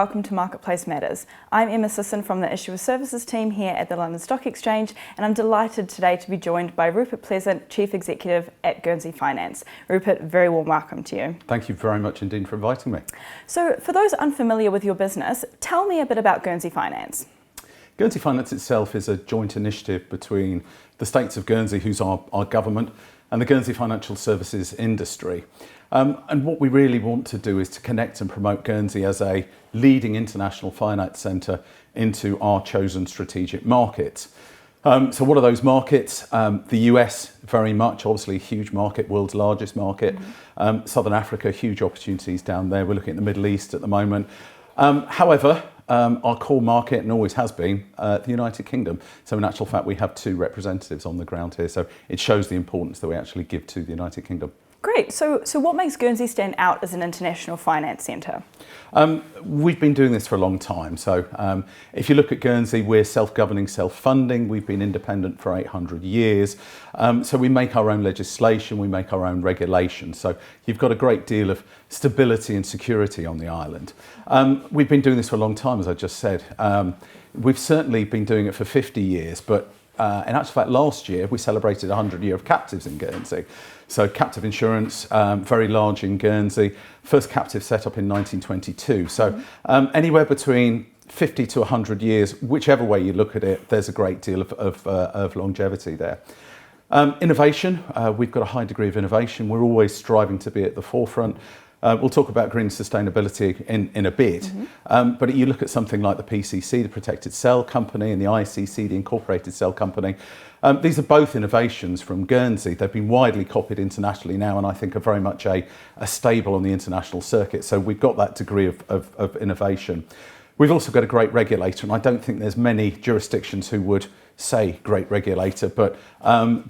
welcome to Marketplace Matters. I'm Emma Sisson from the Issuer Services team here at the London Stock Exchange, and I'm delighted today to be joined by Rupert Pleasant, Chief Executive at Guernsey Finance. Rupert, very warm welcome to you. Thank you very much indeed for inviting me. So for those unfamiliar with your business, tell me a bit about Guernsey Finance. Guernsey Finance itself is a joint initiative between the States of Guernsey, who's our government, and the Guernsey financial services industry. And what we really want to do is to connect and promote Guernsey as a leading international finance centre into our chosen strategic markets. So what are those markets? The US, very much, obviously a huge market, world's largest market. Southern Africa, huge opportunities down there. We're looking at the Middle East at the moment. However, our core market, and always has been, the United Kingdom. So in actual fact, we have two representatives on the ground here. So it shows the importance that we actually give to the United Kingdom. Great. So what makes Guernsey stand out as an international finance centre? We've been doing this for a long time. So if you look at Guernsey, we're self-governing, self-funding. We've been independent for 800 years. So we make our own legislation, we make our own regulations. So you've got a great deal of stability and security on the island. We've been doing this for a long time, as I just said. We've certainly been doing it for 50 years, but in actual fact, last year we celebrated 100 years of captives in Guernsey. So captive insurance, very large in Guernsey. First captive set up in 1922. So anywhere between 50 to 100 years, whichever way you look at it, there's a great deal of longevity there. Innovation, we've got a high degree of innovation. We're always striving to be at the forefront. We'll talk about green sustainability in a bit, but you look at something like the PCC, the Protected Cell Company, and the ICC, the Incorporated Cell Company. These are both innovations from Guernsey. They've been widely copied internationally now, and I think are very much a stable on the international circuit. So we've got that degree of innovation. We've also got a great regulator, and I don't think there's many jurisdictions who would say great regulator, but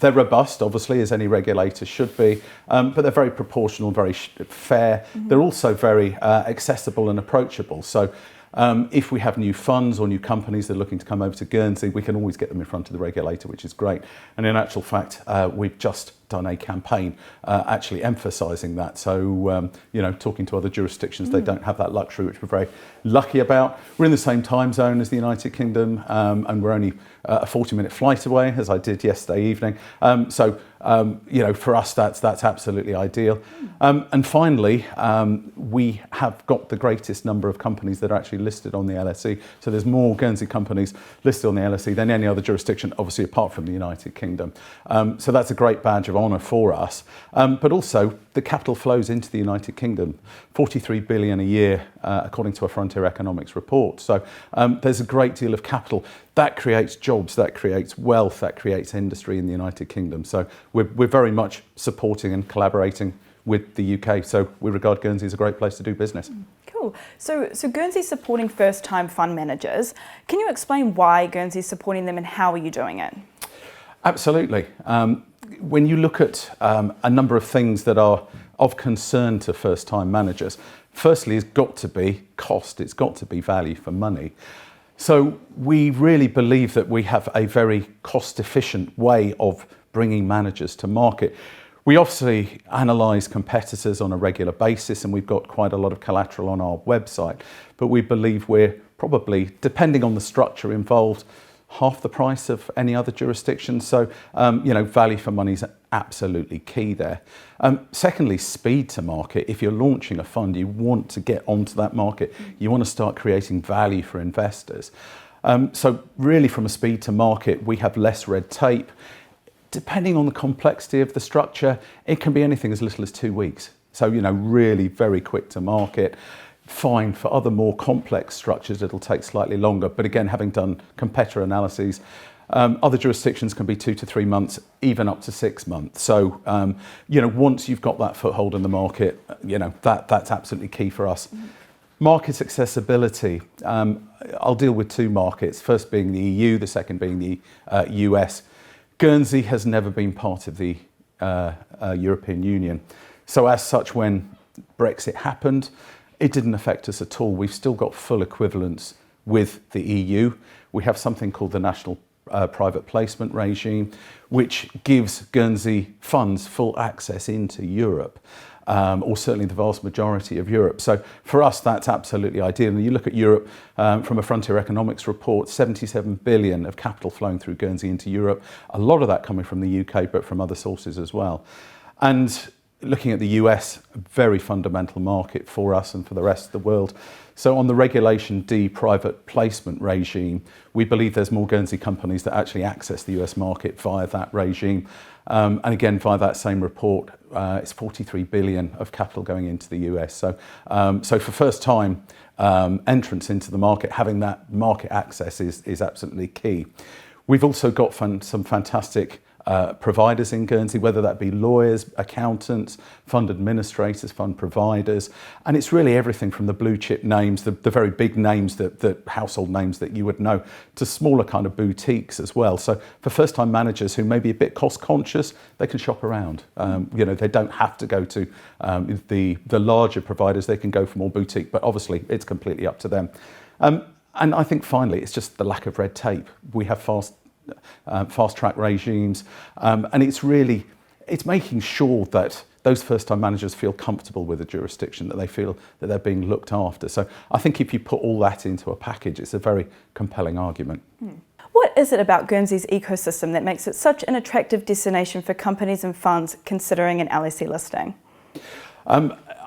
they're robust, obviously, as any regulator should be, but they're very proportional, very fair. They're also very accessible and approachable. So if we have new funds or new companies that are looking to come over to Guernsey, we can always get them in front of the regulator, which is great. And in actual fact, we've just done a campaign actually emphasising that. So, talking to other jurisdictions, they don't have that luxury, which we're very lucky about. We're in the same time zone as the United Kingdom, and we're only a 40-minute flight away, as I did yesterday evening. For us, that's absolutely ideal. And finally, we have got the greatest number of companies that are actually listed on the LSE. So there's more Guernsey companies listed on the LSE than any other jurisdiction, obviously apart from the United Kingdom. So that's a great badge of honour for us. But also, the capital flows into the United Kingdom, 43 billion a year, according to a Frontier Economics report. So there's a great deal of capital. That creates jobs, that creates wealth, that creates industry in the United Kingdom. So we're very much supporting and collaborating with the UK. So we regard Guernsey as a great place to do business. Cool. So Guernsey's supporting first-time fund managers. Can you explain why Guernsey's supporting them and how are you doing it? Absolutely. When you look at a number of things that are of concern to first-time managers, firstly, it's got to be cost, it's got to be value for money. So we really believe that we have a very cost-efficient way of bringing managers to market. We obviously analyse competitors on a regular basis, and we've got quite a lot of collateral on our website, but we believe we're probably, depending on the structure involved, half the price of any other jurisdiction. So, value for money is absolutely key there. Secondly, speed to market. If you're launching a fund, you want to get onto that market. You want to start creating value for investors. So really from a speed to market, we have less red tape. Depending on the complexity of the structure, it can be anything as little as 2 weeks. So, really very quick to market. Fine for other more complex structures, it'll take slightly longer. But again, having done competitor analyses, other jurisdictions can be 2 to 3 months, even up to 6 months. So, once you've got that foothold in the market, that's absolutely key for us. Market accessibility. I'll deal with two markets, first being the EU, the second being the US. Guernsey has never been part of the European Union. So as such, when Brexit happened, it didn't affect us at all. We've still got full equivalence with the EU. We have something called the National Private Placement Regime, which gives Guernsey funds full access into Europe. or certainly the vast majority of Europe. So for us, that's absolutely ideal. And you look at Europe from a Frontier Economics report, 77 billion of capital flowing through Guernsey into Europe, a lot of that coming from the UK, but from other sources as well. And looking at the US, a very fundamental market for us and for the rest of the world. So on the Regulation D private placement regime, we believe there's more Guernsey companies that actually access the US market via that regime. And again, via that same report, it's 43 billion of capital going into the US. So for first time entrance into the market, having that market access is absolutely key. We've also got some fantastic providers in Guernsey, whether that be lawyers, accountants, fund administrators, fund providers, and it's really everything from the blue chip names, the very big names, the household names that you would know, to smaller kind of boutiques as well. So for first time managers who may be a bit cost conscious, they can shop around. They don't have to go to the larger providers, they can go for more boutique, but obviously it's completely up to them. And I think finally, it's just the lack of red tape. We have fast track regimes, and it's making sure that those first time managers feel comfortable with the jurisdiction, that they feel that they're being looked after. So I think if you put all that into a package, it's a very compelling argument. What is it about Guernsey's ecosystem that makes it such an attractive destination for companies and funds considering an LSE listing?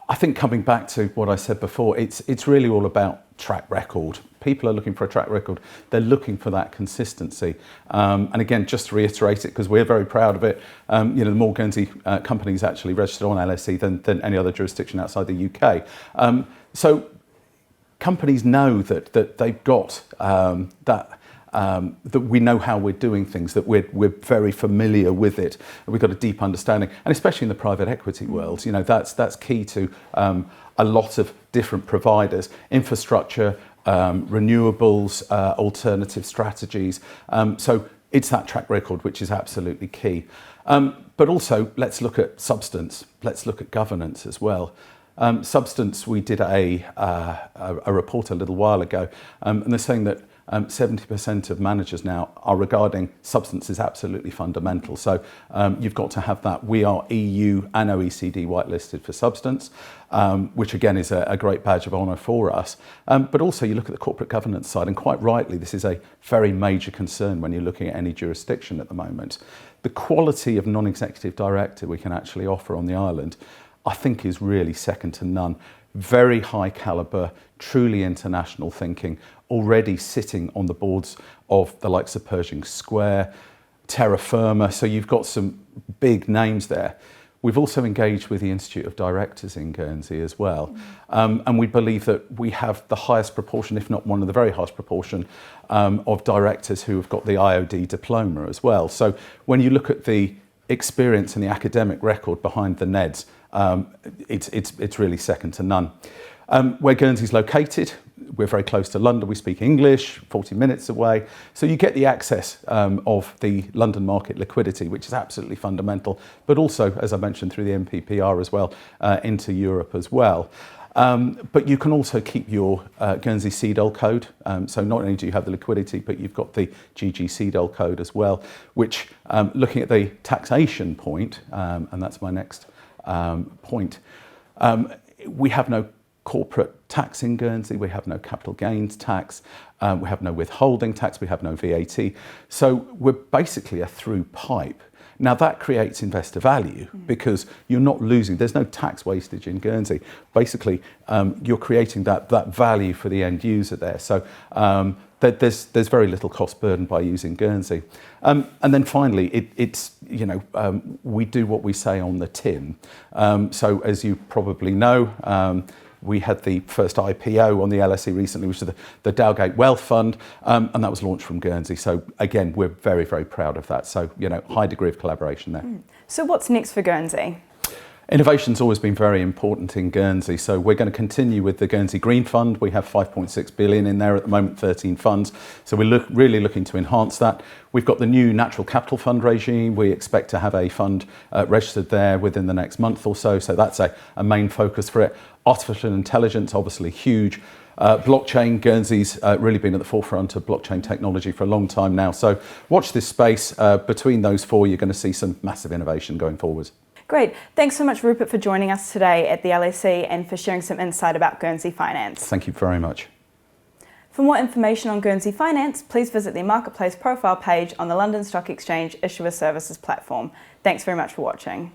I think coming back to what I said before, it's really all about track record. People are looking for a track record. They're looking for that consistency. And again, just to reiterate it, because we're very proud of it, the more Guernsey companies actually registered on LSE than any other jurisdiction outside the UK. So companies know that they've got that we know how we're doing things, that we're very familiar with it, and we've got a deep understanding, and especially in the private equity world, that's key to a lot of different providers, infrastructure, renewables, alternative strategies. So it's that track record which is absolutely key. But also, let's look at substance. Let's look at governance as well. Substance, we did a report a little while ago, and they're saying that 70% of managers now are regarding substance as absolutely fundamental. So you've got to have that. We are EU and OECD whitelisted for substance, which again is a great badge of honour for us. But also you look at the corporate governance side, and quite rightly, this is a very major concern when you're looking at any jurisdiction at the moment. The quality of non-executive director we can actually offer on the island, I think, is really second to none. Very high calibre, truly international thinking, already sitting on the boards of the likes of Pershing Square, Terra Firma, so you've got some big names there. We've also engaged with the Institute of Directors in Guernsey as well, and we believe that we have the highest proportion, if not one of the very highest proportion, of directors who have got the IOD diploma as well. So when you look at the experience and the academic record behind the NEDs, it's really second to none. Where Guernsey's located, we're very close to London. We speak English, 40 minutes away. So you get the access of the London market liquidity, which is absolutely fundamental, but also, as I mentioned, through the MPPR as well, into Europe as well. But you can also keep your Guernsey CDOL code. So not only do you have the liquidity, but you've got the GG CDOL code as well, which, looking at the taxation point, and that's my next point, we have no corporate tax in Guernsey, we have no capital gains tax, we have no withholding tax, we have no VAT. So we're basically a through pipe. Now that creates investor value because you're not losing, there's no tax wastage in Guernsey. Basically, you're creating that value for the end user there. So there's very little cost burden by using Guernsey. And then finally, we do what we say on the tin. So as you probably know, we had the first IPO on the LSE recently, which is the Dowgate Wealth Fund, and that was launched from Guernsey. So again, we're very, very proud of that. So, high degree of collaboration there. So what's next for Guernsey? Innovation's always been very important in Guernsey, so we're going to continue with the Guernsey Green Fund. We have 5.6 billion in there at the moment, 13 funds, so we're really looking to enhance that. We've got the new natural capital fund regime. We expect to have a fund registered there within the next month or so that's a main focus for it. Artificial intelligence, obviously huge. Blockchain, Guernsey's really been at the forefront of blockchain technology for a long time now, so watch this space. Between those four, you're going to see some massive innovation going forward. Great. Thanks so much, Rupert, for joining us today at the LSE and for sharing some insight about Guernsey finance. Thank you very much. For more information on Guernsey finance, please visit the Marketplace profile page on the London Stock Exchange Issuer Services platform. Thanks very much for watching.